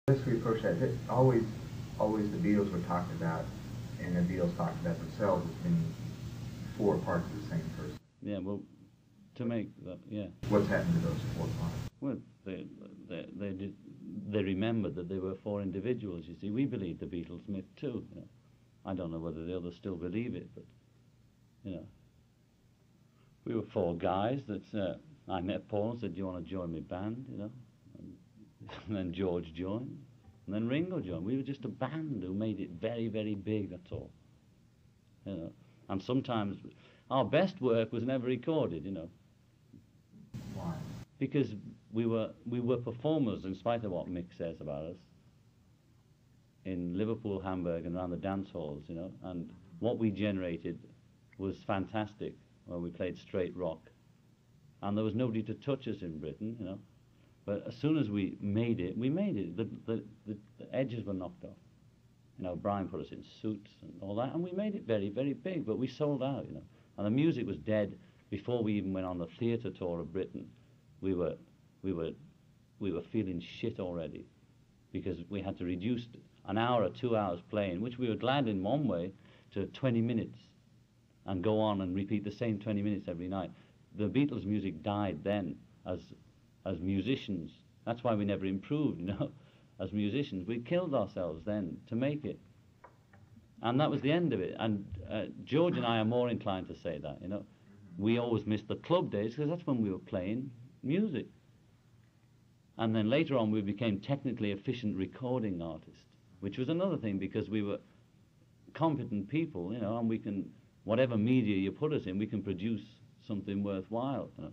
As we approach that, always the Beatles were talked about, and the Beatles talked about themselves as being four parts of the same person. Yeah, well, to make that, yeah. What's happened to those four parts? Well, they remembered that they were four individuals, you see. We believe the Beatles myth too. You know. I don't know whether the others still believe it, but, you know. We were four guys that I met Paul and said, do you want to join my band, you know? And then George joined, and then Ringo joined. We were just a band who made it very, very big, that's all. You know. And sometimes our best work was never recorded, you know. Why? Because we were performers, in spite of what Mick says about us, in Liverpool, Hamburg, and around the dance halls, you know. And what we generated was fantastic when we played straight rock. And there was nobody to touch us in Britain, you know. But as soon as we made it, we made it. The edges were knocked off. You know, Brian put us in suits and all that, and we made it very, very big. But we sold out, you know. And the music was dead before we even went on the theatre tour of Britain. We were feeling shit already, because we had to reduce an hour or 2 hours playing, which we were glad in one way, to 20 minutes, and go on and repeat the same 20 minutes every night. The Beatles' music died then as musicians. That's why we never improved, you know, as musicians. We killed ourselves then to make it. And that was the end of it. And George and I are more inclined to say that, you know. We always missed the club days, because that's when we were playing music. And then later on we became technically efficient recording artists, which was another thing, because we were competent people, you know, and we can, whatever media you put us in, we can produce something worthwhile, you know.